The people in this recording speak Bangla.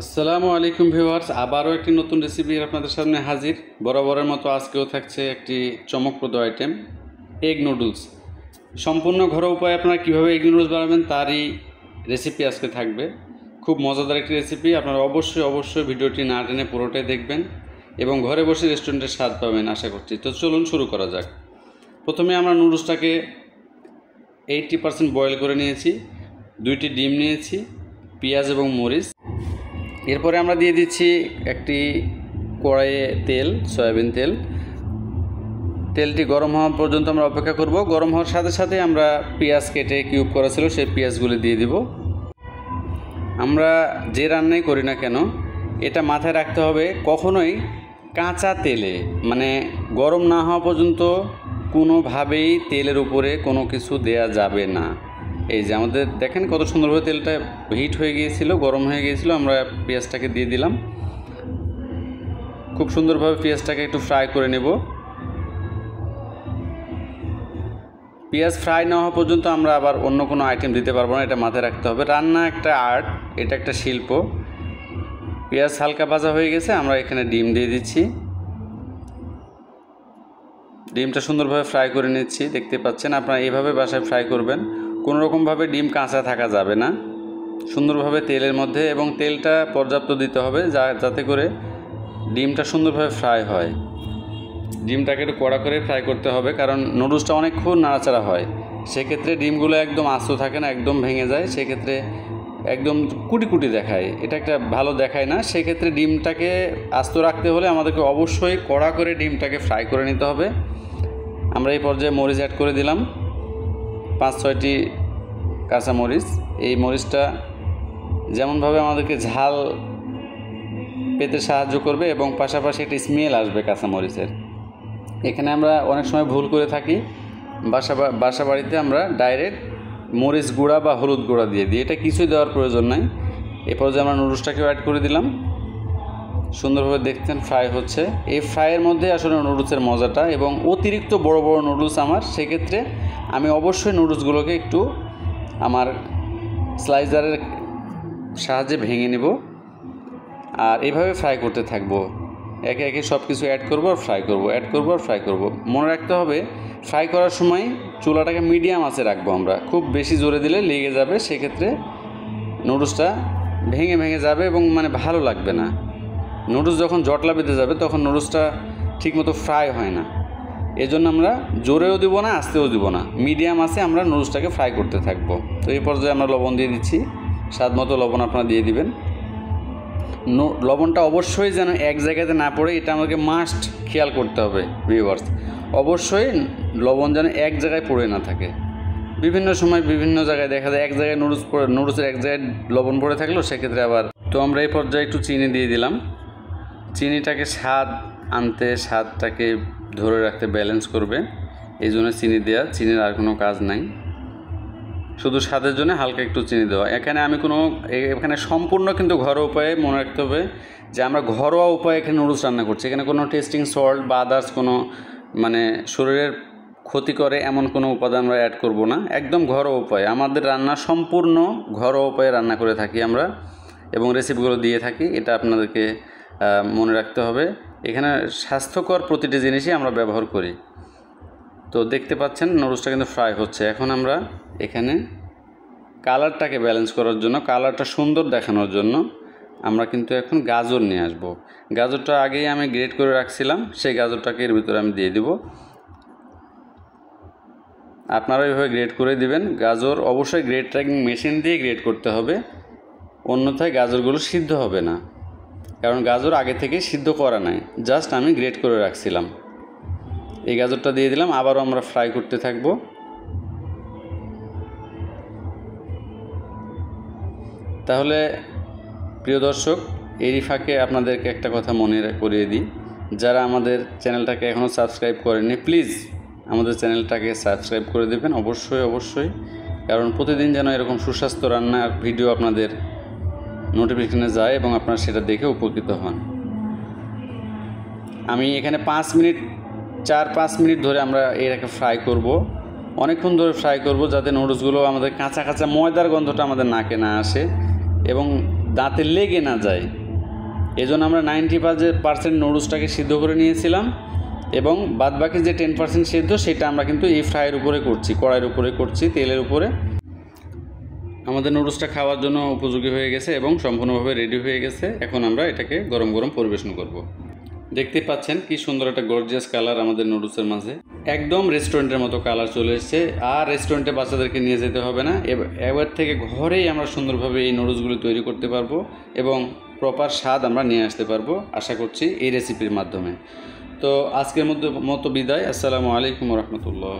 আসসালামু আলাইকুম ভিউয়ার্স, আবারও একটি নতুন রেসিপি আপনাদের সামনে হাজির। বরাবরের মতো আজকেও থাকছে একটি চমকপ্রদ আইটেম, এগ নুডলস। সম্পূর্ণ ঘরোয়া উপায়ে আপনারা কীভাবে এগ নুডলস বানাবেন তারই রেসিপি আজকে থাকবে। খুব মজাদার একটি রেসিপি। আপনারা অবশ্যই ভিডিওটি না টেনে পুরোটাই দেখবেন এবং ঘরে বসে রেস্টুরেন্টের স্বাদ পাবেন আশা করছি। তো চলুন শুরু করা যাক। প্রথমে আমরা নুডলসটাকে 80% বয়েল করে নিয়েছি, 2টি ডিম নিয়েছি, পেঁয়াজ এবং মরিচ। এরপরে আমরা দিয়ে দিচ্ছি একটি কড়াইয়ে তেল, সয়াবিন তেল। তেলটি গরম হওয়া পর্যন্ত আমরা অপেক্ষা করব। গরম হওয়ার সাথে সাথে আমরা পেঁয়াজ কেটে কিউব করা ছিল সেই পেঁয়াজগুলি দিয়ে দিব। আমরা যে রান্নাই করি না কেন এটা মাথায় রাখতে হবে, কখনোই কাঁচা তেলে মানে গরম না হওয়া পর্যন্ত কোনোভাবেই তেলের উপরে কোনো কিছু দেয়া যাবে না। এই যে আমাদের দেখেন কত সুন্দরভাবে তেলটা হিট হয়ে গিয়েছিল, গরম হয়ে গিয়েছিল। আমরা পেঁয়াজটাকে দিয়ে দিলাম। খুব সুন্দরভাবে পেঁয়াজটাকে একটু ফ্রাই করে নেব। পেঁয়াজ ফ্রাই না হওয়া পর্যন্ত আমরা আবার অন্য কোনো আইটেম দিতে পারবো না, এটা মাথায় রাখতে হবে। রান্না একটা আর্ট, এটা একটা শিল্প। পেঁয়াজ হালকা ভাজা হয়ে গেছে, আমরা এখানে ডিম দিয়ে দিচ্ছি। ডিমটা সুন্দরভাবে ফ্রাই করে নিচ্ছি, দেখতে পাচ্ছেন। আপনারা এইভাবে বাসায় ফ্রাই করবেন, কোনো রকমভাবে ডিম কাঁচা থাকা যাবে না। সুন্দরভাবে তেলের মধ্যে, এবং তেলটা পর্যাপ্ত দিতে হবে যাতে করে ডিমটা সুন্দরভাবে ফ্রাই হয়। ডিমটাকে একটু কড়া করে ফ্রাই করতে হবে, কারণ নুডলসটা অনেকক্ষণ নাড়াচাড়া হয়। সেক্ষেত্রে ডিমগুলো একদম আস্ত থাকে না, একদম ভেঙে যায়। সেক্ষেত্রে একদম কুটি কুটি দেখায়, এটা একটা ভালো দেখায় না। সেক্ষেত্রে ডিমটাকে আস্ত রাখতে হলে আমাদেরকে অবশ্যই কড়া করে ডিমটাকে ফ্রাই করে নিতে হবে। আমরা এই পর্যায়ে মরিচ অ্যাড করে দিলাম, 5-6টি কাঁচা মরিচ। এই মরিচটা যেমনভাবে আমাদেরকে ঝাল পেতে সাহায্য করবে এবং পাশাপাশি একটা স্মেল আসবে কাঁচা মরিচের। এখানে আমরা অনেক সময় ভুল করে থাকি, বাসা বাড়িতে আমরা ডাইরেক্ট মরিচ গুঁড়া বা হলুদ গুঁড়া দিয়ে দিই। এটা কিছুই দেওয়ার প্রয়োজন নাই। এ পর্যায়ে আমরা নুডলসটাকেও অ্যাড করে দিলাম। সুন্দরভাবে দেখতেন ফ্রাই হচ্ছে। এই ফ্রাইয়ের মধ্যে আসলে নুডলসের মজাটা, এবং অতিরিক্ত বড় বড় নুডলস আমার, সেক্ষেত্রে আমি অবশ্যই নুডলসগুলোকে একটু আমার স্লাইসারের সাহায্যে ভেঙে নেব, আর এইভাবে ফ্রাই করতে থাকবো। একে একে সব কিছু অ্যাড করবো আর ফ্রাই করবো, অ্যাড করবো আর ফ্রাই করবো। মনে রাখতে হবে ফ্রাই করার সময় চুলাটাকে মিডিয়াম আঁচে রাখবো। আমরা খুব বেশি জোরে দিলে লেগে যাবে, সেক্ষেত্রে নুডলসটা ভেঙে ভেঙে যাবে এবং ভালো লাগবে না। নুডলস যখন জটলা বেঁধে যাবে তখন নুডলসটা ঠিকমতো ফ্রাই হয় না। এজন্য আমরা জোরেও দিব না, আস্তেও দিব না, মিডিয়াম আছে আমরা নুডলসটাকে ফ্রাই করতে থাকবো। তো এই পর্যায়ে আমরা লবণ দিয়ে দিচ্ছি, স্বাদ মতো লবণ আপনারা দিয়ে দিবেন। লবণটা অবশ্যই যেন এক জায়গাতে না পড়ে, এটা আমাকে মাস্ট খেয়াল করতে হবে ভিউয়ার্স। অবশ্যই লবণ যেন এক জায়গায় পড়ে না থাকে। বিভিন্ন সময় বিভিন্ন জায়গায় দেখা যায় এক জায়গায় নুডলসের এক জায়গায় লবণ পড়ে থাকলো, সেক্ষেত্রে আবার। তো আমরা এই পর্যায়ে একটু চিনি দিয়ে দিলাম। চিনিটাকে স্বাদ আনতে, স্বাদটাকে ধরে রাখতে, ব্যালেন্স করবে, এই জন্য চিনি দেওয়া। চিনির আর কোনো কাজ নাই, শুধু স্বাদের জন্য হালকা একটু চিনি দেওয়া। এখানে সম্পূর্ণ কিন্তু ঘরোয়া উপায়ে, মনে রাখতে হবে যে আমরা ঘরোয়া উপায়ে এখানে নুডলস রান্না করছি। এখানে কোনো টেস্টিং সল্ট বা আদার্স কোনো শরীরের ক্ষতি করে এমন কোনো উপাদান আমরা অ্যাড করব না। একদম ঘরোয়া উপায়ে আমাদের রান্না, সম্পূর্ণ ঘরোয়া উপায়ে রান্না করে থাকি আমরা এবং রেসিপিগুলো দিয়ে থাকি। এটা আপনাদেরকে মনে রাখতে হবে। এখানে স্বাস্থ্যকর প্রতিটি জিনিসই আমরা ব্যবহার করি। তো দেখতে পাচ্ছেন নুডলসটা কিন্তু ফ্রাই হচ্ছে। এখন আমরা এখানে কালারটাকে ব্যালেন্স করার জন্য, কালারটা সুন্দর দেখানোর জন্য আমরা কিন্তু এখন গাজর নিয়ে আসব। গাজরটা আগেই আমি গ্রেট করে রাখছিলাম, সেই গাজরটাকে এর ভিতরে আমি দিয়ে দিব। আপনারা এইভাবে গ্রেট করে দিবেন। গাজর অবশ্যই গ্রেটারিং মেশিন দিয়ে গ্রেট করতে হবে, অন্যথায় গাজরগুলো সিদ্ধ হবে না, কারণ গাজর আগে থেকে সিদ্ধ করা নাই, জাস্ট আমি গ্রেট করে রাখছিলাম। এই গাজরটা দিয়ে দিলাম, আবারও আমরা ফ্রাই করতে থাকব। তাহলে প্রিয় দর্শক, এরই ফাঁকে আপনাদেরকে একটা কথা মনে করিয়ে দিই, যারা আমাদের চ্যানেলটাকে এখনও সাবস্ক্রাইব করেননি, প্লিজ আমাদের চ্যানেলটাকে সাবস্ক্রাইব করে দেবেন অবশ্যই, কারণ প্রতিদিন যেন এরকম সুস্বাস্থ্য রান্নার ভিডিও আপনাদের নোটিফিকেশনে যায় এবং আপনারা সেটা দেখে উপকৃত হন। আমি এখানে 4-5 মিনিট ধরে আমরা এটাকে ফ্রাই করব, অনেকক্ষণ ধরে ফ্রাই করব, যাতে নুডলসগুলো আমাদের কাঁচা কাঁচা ময়দার গন্ধটা আমাদের নাকে না আসে এবং দাঁতে লেগে না যায়। এজন্য আমরা 90% নুডলসটাকে সিদ্ধ করে নিয়েছিলাম এবং বাদবাকি যে 10% সিদ্ধ সেটা আমরা কিন্তু এই ফ্রাইয়ের উপরে করছি, কড়াইয়ের উপরে করছি, তেলের উপরে। আমাদের নুডলসটা খাওয়ার জন্য উপযোগী হয়ে গেছে এবং সম্পূর্ণভাবে রেডি হয়ে গেছে। এখন আমরা এটাকে গরম গরম পরিবেশন করব। দেখতে পাচ্ছেন কি সুন্দর একটা গর্জিয়াস কালার আমাদের নুডলসের মাঝে, একদম রেস্টুরেন্টের মতো কালার চলে এসেছে। আর রেস্টুরেন্টে বাচ্চাদেরকে নিয়ে যেতে হবে না, এবার থেকে ঘরেই আমরা সুন্দরভাবে এই নুডলসগুলো তৈরি করতে পারবো এবং প্রপার স্বাদ আমরা নিয়ে আসতে পারবো আশা করছি এই রেসিপির মাধ্যমে। তো আজকের মতো বিদায়। আসসালামু আলাইকুম রহমতুল্লাহ।